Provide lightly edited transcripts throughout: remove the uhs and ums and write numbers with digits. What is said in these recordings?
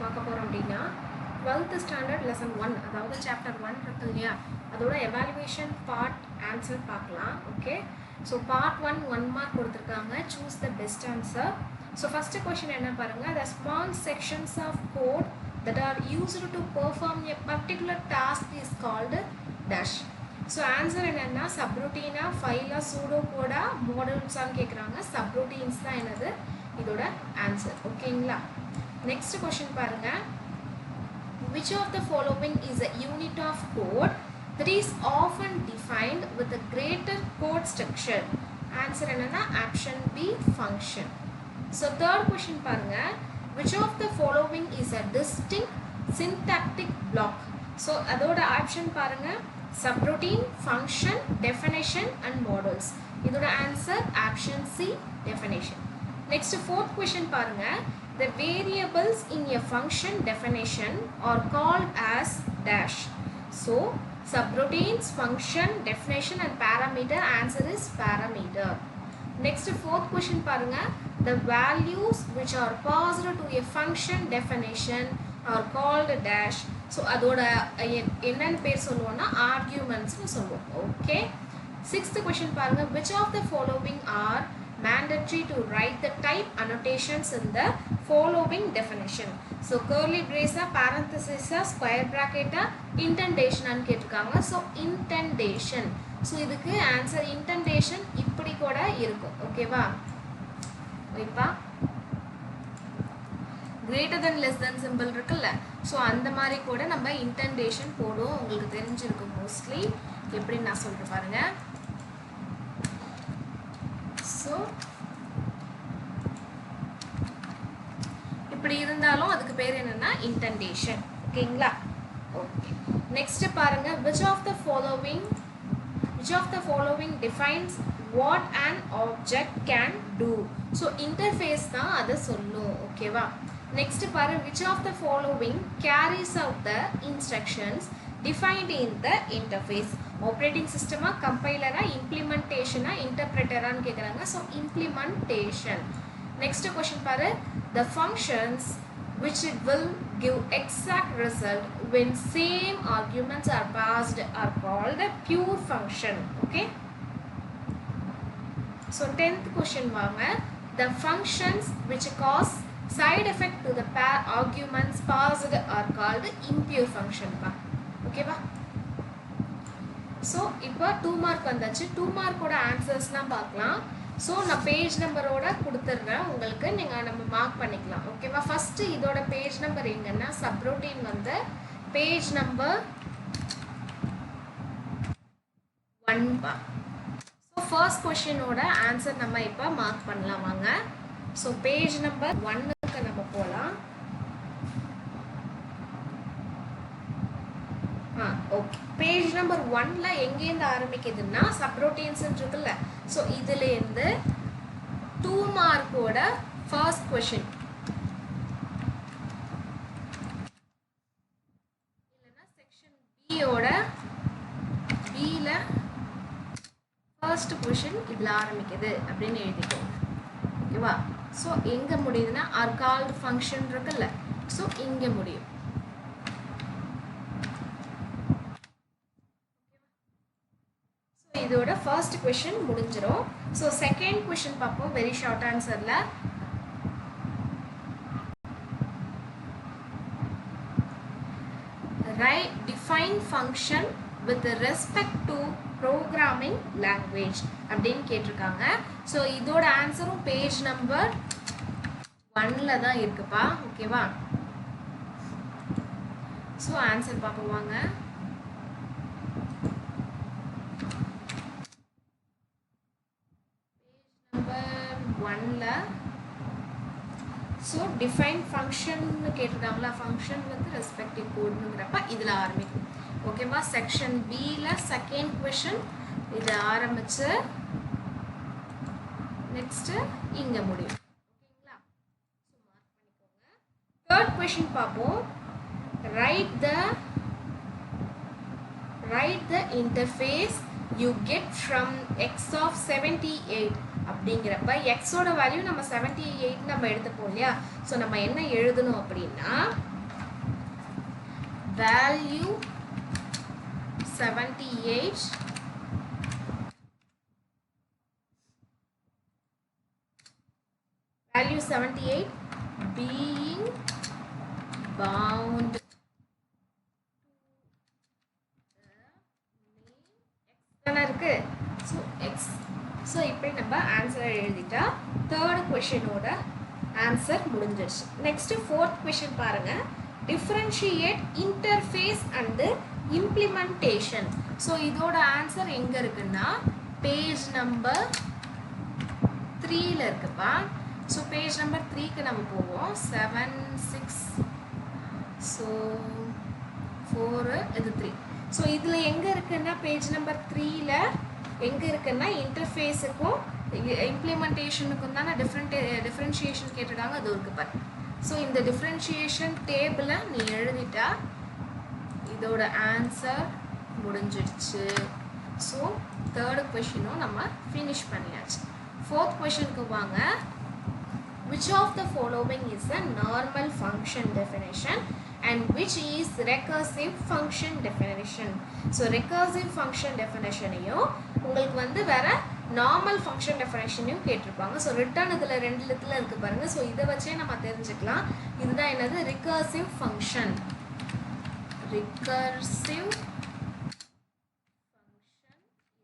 பார்க்க போகிறோம் அப்படின்னா 12th ஸ்டாண்டர்ட் லெசன் 1 அதாவது சாப்டர் 1 இருக்கு இல்லையா, அதோட எவாலுவேஷன் பார்ட் ஆன்சர் பார்க்கலாம். ஓகே, ஸோ பார்ட் 1 மார்க் கொடுத்துருக்காங்க. Choose the best answer. So first question என்ன பாருங்கள், the small sections of code that are used to perform a particular task is called dash. So answer என்னென்னா சப்ரூட்டீனா, ஃபைலா, pseudo கோடா, மாடல்ஸான்னு கேட்குறாங்க. சப்ரூட்டீன்ஸ் தான் என்னது இதோட answer. ஓகேங்களா, next question பாருங்கள், which of the following is a unit of code that is often defined with a greater code structure? Answer என்னென்னா option B function. So third question பாருங்கள், which of the following is a distinct syntactic block? So அதோட option பாருங்கள், subroutine, function, definition and models. இதோட answer option C definition. Next fourth question பாருங்கள், the variables in a function definition are called as dash. So subroutines, function, definition and parameter. Answer is parameter. Next fourth question பாருங்க, the values which are passed to a function definition are called dash. So அதோட என்னன்னு பேர் சொல்லுவோம்னா argumentsனு சொல்லுவோம். Okay, sixth question பாருங்க, which of the following are mandatory to write the type annotations in the following definition? So curly brace, parenthesis, square bracket, indentation anu கேட்டிருக்காங்க. So indentation. So இதுக்கு answer indentation இப்படி கூட இருக்கும். ஓகேவா, இப்போ greater than less than simple இருக்குல்ல, so அந்த மாதிரி கூட நம்ம இன்டென்டேஷன் போடுவோம். உங்களுக்கு தெரிஞ்சிருக்கும் மோஸ்ட்லி. எப்படின்னு நான் சொல்கிறேன் பாருங்க. ஸோ இப்படி இருந்தாலும் அதுக்கு பேர் என்னன்னா இன்டென்டேஷன். ஓகேங்களா, ஓகே. நெக்ஸ்ட் பாருங்க, which of the following defines what an object can do? So interface தான் அதை சொல்லும். ஓகேவா, நெக்ஸ்ட் பாரு, which of the following carries out the instructions defined in the interface? Operating சிஸ்டமா, கம்பைலரா, இம்ப்ளிமெண்டேஷனா, இன்டர்பிரட்டரான்னு கேட்குறாங்க. So implementation. நெக்ஸ்ட் கொஸ்டின் பாரு, the functions which it will give exact result when same arguments are passed are called a pure function. Okay, so 10th question vaanga, the functions which cause side effect to the pair arguments passed are called impure function pa. Okay ba, so ipo 2 mark vandachu. 2 mark oda answers la paakalam. So நான் page நம்பரோட கொடுத்துட்றேன் உங்களுக்கு, நீங்கள் நம்ம mark பண்ணிக்கலாம். ஓகேவா, first இதோட page number எங்கன்னா சப்ரோட்டீன் வந்து பேஜ் நம்பர் 1 பா. ஸோ ஃபர்ஸ்ட் கொஷினோட ஆன்சர் நம்ம இப்போ மார்க் பண்ணலாம் வாங்க. ஸோ பேஜ் நம்பர் 1க்கு நம்ம போகலாம். ஓகே, பேஜ் நம்பர் 1ல எங்கேருந்து ஆரம்பிக்குதுன்னா சப்ரோட்டீன்ஸ் இருக்குல்ல, ஸோ இதுலேருந்து 2 மார்க்கோட ஃபர்ஸ்ட் கொஷின் இல்லைன்னா செக்ஷன் பியில் ஃபர்ஸ்ட் கொஷின் இதில் ஆரம்பிக்குது அப்படின்னு எழுதிக்கோங்க. ஓகேவா, ஸோ எங்கே முடியுதுன்னா ஆர் கால்டு ஃபங்க்ஷன் இருக்குல்ல, ஸோ இங்கே முடியும். இதோட ஃபர்ஸ்ட் क्वेश्चन முடிஞ்சிரும். ஸோ செகண்ட் क्वेश्चन பார்ப்போம், வெரி ஷார்ட் ஆன்சரில். Write define function with respect to programming language அப்படின்னு கேட்டிருக்காங்க. ஸோ இதோட ஆன்சரும் பேஜ் நம்பர் 1ல தான் இருக்குப்பா. ஓகேவா, ஸோ ஆன்சர் பார்ப்போம் வாங்க. ஸோ டிஃபைன் ஃபங்க்ஷன்னு கேட்டிருக்காங்களா, ஃபங்க்ஷன் வந்து ரெஸ்பெக்டிவ் கோடுங்கிறப்ப இதில் ஆரம்பிக்கும். ஓகேவா, செக்ஷன் பியில் செகண்ட் கொஷின் இது ஆரம்பித்து நெக்ஸ்ட்டு இங்கே முடியும். ஓகேங்களா, ஸோ மார்க் பண்ணிக்கோங்க. தேர்ட் கொஷின் பார்ப்போம், write the interface you get from X of 78 அப்படிங்கிறப்ப எக்ஸோட வேல்யூ நம்ம 78 நம்ம எடுத்துப்போம் இல்லையா. ஸோ நம்ம என்ன எழுதணும் அப்படின்னா value 78 being bound இருக்கு. So X. ஸோ இப்படி நம்ம ஆன்சரை எழுதிட்டா தேர்ட் கொஷினோட ஆன்சர் முடிஞ்சிருச்சு. நெக்ஸ்ட்டு ஃபோர்த் கொஷின் பாருங்கள். Differentiate interface and implementation. So இதோட ஆன்சர் எங்கே இருக்குன்னா பேஜ் நம்பர் 3ல இருக்குப்பா. ஸோ பேஜ் நம்பர் 3க்கு நம்ம போவோம். 7 6 ஸோ 4 இது 3. ஸோ இதில் எங்கே இருக்குன்னா பேஜ் நம்பர் 3ல எங்கே இருக்குன்னா இன்டர்ஃபேஸுக்கும் இம்ப்ளிமெண்டேஷனுக்கும் தானே டிஃப்ரென்ஷியேஷன் கேட்டிருக்காங்க. அது இருக்கு பாரு. ஸோ இந்த டிஃப்ரென்ஷியேஷன் டேபிளை நீ எழுதிட்டா இதோட ஆன்சர் முடிஞ்சிடுச்சு. ஸோ தேர்டு கொஷினும் நம்ம ஃபினிஷ் பண்ணியாச்சு. ஃபோர்த் கொஷினுக்கு வாங்க. Which of the following is a normal function definition and which is recursive function definition? So recursive function definitionையும் உங்களுக்கு வந்து வேற நார்மல் ஃபங்க்ஷன் டெஃபினேஷனையும் கேட்டிருப்பாங்க. ஸோ ரிட்டர்ன் இதில் 2 இடத்துல இருக்குது பாருங்கள். ஸோ இதை வச்சே நம்ம தெரிஞ்சுக்கலாம். இதுதான் என்னது ரிகர்சிவ் ஃபங்க்ஷன். ரிகர்சிவ் ஃபங்க்ஷன்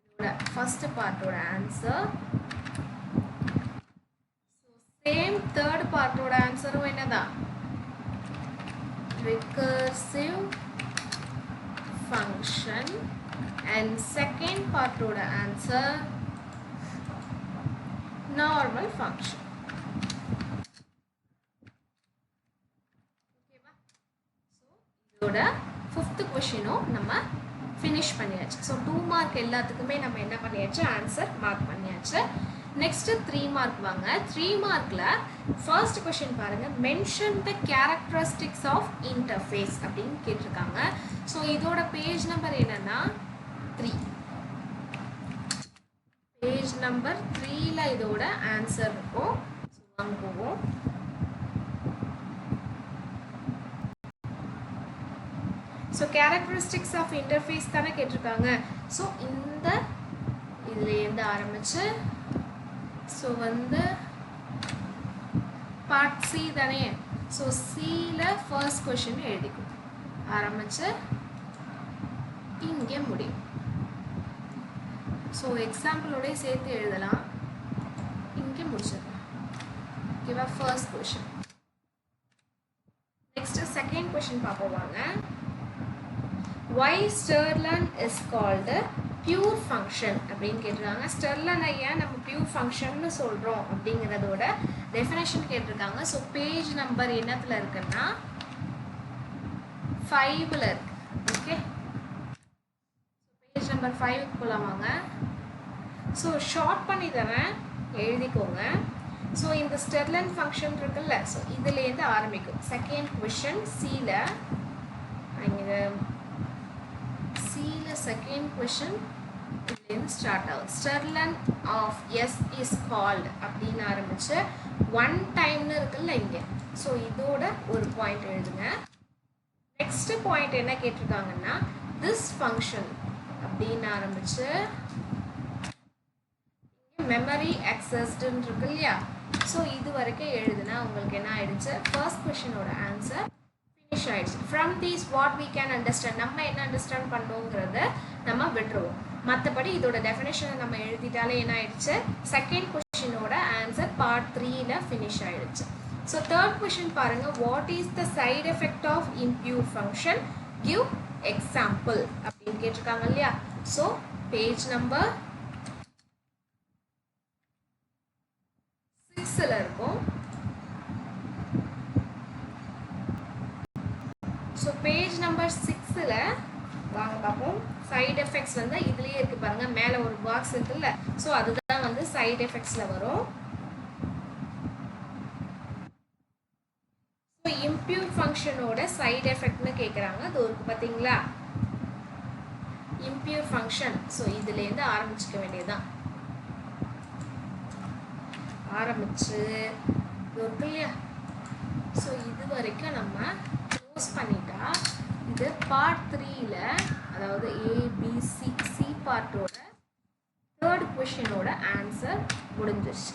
இதோட ஃபர்ஸ்ட் பார்ட்டோட ஆன்சர். சேம் தேர்ட் பார்ட்டோட ஆன்சரும் என்னதான் ரிகர்சிவ் ஃபங்க்ஷன் அண்ட் செகண்ட் பார்ட்டோட ஆன்சர் நார்மல் ஃபங்க்ஷன். ஓகேவா? ஸோ இதோட ஃபிஃப்த் கொஷினும் நம்ம ஃபினிஷ் பண்ணியாச்சு. ஸோ 2 மார்க் எல்லாத்துக்குமே நம்ம என்ன பண்ணியாச்சு ஆன்சர் மார்க் பண்ணியாச்சு. நெக்ஸ்ட்டு 3 மார்க் வாங்க. 3 மார்க்கில் ஃபர்ஸ்ட் கொஷின் பாருங்கள். Mention the characteristics of interface அப்படின்னு கேட்டிருக்காங்க. ஸோ இதோட பேஜ் நம்பர் என்னன்னா 3. பேஜ் நம்பர் 3ல இதோட ஆன்சர் இருக்கும். ஸோ அங்கே போவோம். ஸோ கேரக்டரிஸ்டிக்ஸ் ஆஃப் இன்டர்ஃபேஸ் தானே கேட்டிருக்காங்க. ஸோ இந்த இதுலேருந்து ஆரம்பித்து ஸோ வந்து பார்ட் சி தானே. ஸோ சியில் ஃபர்ஸ்ட் கொஷின் எழுதிக்கும் ஆரம்பித்து இங்கே முடியும். ஸோ எக்ஸாம்பிளோடய சேர்த்து எழுதலாம். இங்கே முடிச்சிடலாம். ஓகேவா? First question. Next second question பார்ப்போம் வாங்க. Why Stirland is called a pure function அப்படின்னு கேட்டிருக்காங்க. ஸ்டெர்லன் ஏன் நம்ம பியூர் ஃபங்க்ஷன்னு சொல்கிறோம் அப்படிங்கிறதோட டெஃபினேஷன் கேட்டிருக்காங்க. ஸோ பேஜ் நம்பர் என்னத்தில் இருக்குன்னா 5ல் இருக்கு. ஓகே, பேஜ் நம்பர் 5க்கு போகலாம் வாங்க. ஸோ ஷார்ட் பண்ணி தரேன், எழுதிக்கோங்க. ஸோ இந்த ஸ்டெர்லன் ஃபங்க்ஷன் இருக்குல்ல, ஸோ இதுலேருந்து ஆரம்பிக்கும். செகண்ட் கொஷின் சியில் இங்கே சியில் செகண்ட் கொஷின் இதுலேருந்து ஸ்டார்ட் ஆகுது. ஸ்டெர்லன் ஆஃப் எஸ் இஸ் கால்டு அப்படின்னு ஆரம்பிச்சு 1 டைம்னு இருக்குல்ல இங்கே. ஸோ இதோட ஒரு பாயிண்ட் எழுதுங்க. நெக்ஸ்ட் பாயிண்ட் என்ன கேட்டிருக்காங்கன்னா திஸ் ஃபங்க்ஷன் அப்படின்னு ஆரம்பிச்சு மெமரி அக்சஸ்டுன்னு இருக்கு இல்லையா. ஸோ இது வரைக்கும் எழுதுனா உங்களுக்கு என்ன ஆயிடுச்சு, ஃபர்ஸ்ட் கொஷினோட ஆன்சர் ஃபினிஷ் ஆயிடுச்சு. From these what we can understand, நம்ம என்ன அண்டர்ஸ்டாண்ட் பண்ணுறோங்கிறத நம்ம விட்டுருவோம். மற்றபடி இதோட டெஃபினேஷனை நம்ம எழுதிட்டாலே என்ன ஆயிடுச்சு, செகண்ட் கொஷினோட ஆன்சர் பார்ட் 3ல ஃபினிஷ் ஆயிடுச்சு. ஸோ தேர்ட் கொஷின் பாருங்க, what is the side effect of impure function, give example அப்படின்னு கேட்டிருக்காங்க இல்லையா. ஸோ பேஜ் நம்பர் 6ல் இருக்கும். ஸோ பேஜ் நம்பர் 6ல் வாங்க பார்ப்போம். சைட் எஃபெக்ட்ஸ் வந்து இதுலேயே இருக்குது பாருங்கள், மேலே ஒரு பாக்ஸ் இருக்குல்ல. ஸோ அதுதான் வந்து சைட் எஃபெக்ட்ஸில் வரும். ஸோ இம்பியூர் ஃபங்க்ஷனோட சைட் எஃபெக்ட்னு கேட்குறாங்க. அது ஒரு பார்த்தீங்களா இம்பியூர் ஃபங்க்ஷன். ஸோ இதுலேருந்து ஆரம்பிச்சுக்க வேண்டியதுதான். ஆரம்பிச்சு இது இருக்கு இல்லையா. ஸோ இது வரைக்கும் நம்ம க்ளோஸ் பண்ணிட்டா இது பார்ட் 3ல அதாவது சி பார்ட்டோட தேர்ட் கொஷினோட ஆன்சர் முடிஞ்சிருச்சு.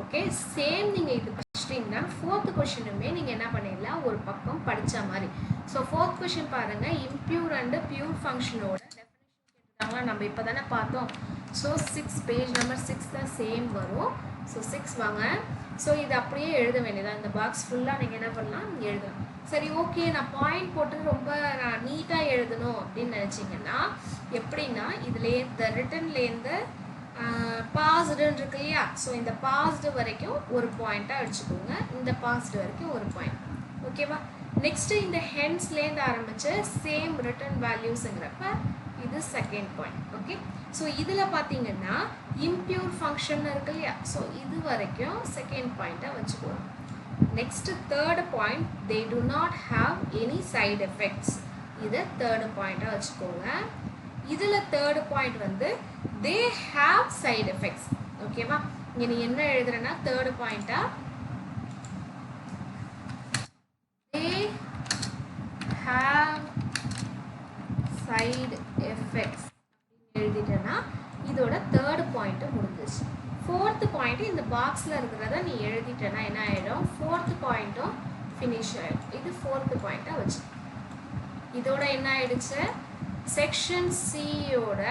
ஓகே, சேம் நீங்கள் இது படிச்சிட்டிங்கன்னா ஃபோர்த் கொஷினுமே நீங்கள் என்ன பண்ணிடலாம், ஒரு பக்கம் படித்த மாதிரி. ஸோ ஃபோர்த் கொஷின் பாருங்கள், இம்பியூர் அண்டு பியூர் ஃபங்க்ஷனோட டெஃபினேஷன் கேட்டுட்டாங்களா, நம்ம இப்போ தானே பார்த்தோம். ஸோ 6 பேஜ் நம்பர் 6 தான் சேம் வரும். ஸோ 6 வாங்க. ஸோ இது அப்படியே எழுத வேண்டியதான், இந்த பாக்ஸ் ஃபுல்லாக நீங்கள் என்ன பண்ணலாம், நீங்கள் எழுதலாம். சரி, ஓகே, நான் பாயிண்ட் போட்டு ரொம்ப நான் நீட்டாக எழுதணும் அப்படின்னு நினச்சிங்கன்னா எப்படின்னா, இதுலேயே இந்த ரிட்டன்லேருந்து பாஸ்டுன்னு இருக்கு இல்லையா, ஸோ இந்த பாஸ்டு வரைக்கும் ஒரு பாயிண்ட்டாக அடிச்சுக்கோங்க, இந்த பாஸ்டு வரைக்கும் ஒரு பாயிண்ட். ஓகேவா? நெக்ஸ்ட்டு இந்த ஹென்ஸ்லேருந்து ஆரம்பித்து சேம் ரிட்டன் வேல்யூஸுங்கிறப்ப இது செகண்ட் பாயிண்ட். ஓகே, ஸோ இதில் பார்த்தீங்கன்னா இம்பியூர் ஃபங்க்ஷன் இருக்கு இல்லையா, ஸோ இது வரைக்கும் செகண்ட் பாயிண்ட்டாக வச்சுக்கோங்க. Next third point, they to not have any side effects, இதை தேர்டு பாயிண்ட்டாக வச்சுக்கோங்க. இதில் தேர்டு பாயிண்ட் வந்து தே ஹாவ் சைடு எஃபெக்ட்ஸ். ஓகேவா? இங்கே நீ என்ன எழுதுறேன்னா தேர்டு பாயிண்ட்டாக தே ஹாவ் சைடு எஃபெக்ட்ஸ் அப்படின்னு எழுதிட்டேன்னா இதோட தேர்டு பாயிண்ட்டு முடிஞ்சிச்சு. ஃபோர்த்து பாயிண்ட்டு இந்த பாக்ஸில் இருக்கிறத நீ எழுதிட்டேன்னா என்ன ஆகிடும், ஃபோர்த்து பாயிண்ட்டும் ஃபினிஷ் ஆகிடும். இது ஃபோர்த்து பாயிண்ட்டாக வச்சு இதோட என்ன ஆயிடுச்சு, செக்ஷன் சியோட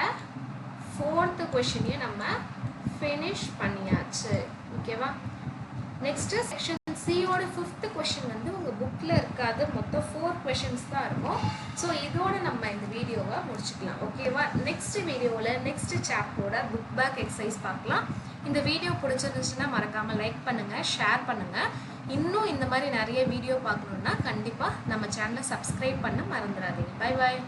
ஃபோர்த்து கொஷினையும் நம்ம ஃபினிஷ் பண்ணியாச்சு. ஓகேவா? நெக்ஸ்ட்டு செக்ஷன் சியோட ஃபிஃப்த்து கொஷின் வந்து உங்கள் புக்கில் இருக்காது, மொத்தம் 4 கொஷின்ஸ் தான் இருக்கும். ஸோ இதோட நம்ம இந்த வீடியோவை முடிச்சுக்கலாம். ஓகேவா? நெக்ஸ்ட் வீடியோவில் நெக்ஸ்ட் சாப்டரோட புக் பேக் எக்ஸசைஸ் பார்க்கலாம். இந்த வீடியோ பிடிச்சிருந்துச்சுன்னா மறக்காமல் லைக் பண்ணுங்கள், ஷேர் பண்ணுங்கள். இன்னும் இந்த மாதிரி நிறைய வீடியோ பார்க்கணுன்னா கண்டிப்பாக நம்ம சேனலை சப்ஸ்கிரைப் பண்ண மறந்துடாதீங்க. Bye bye.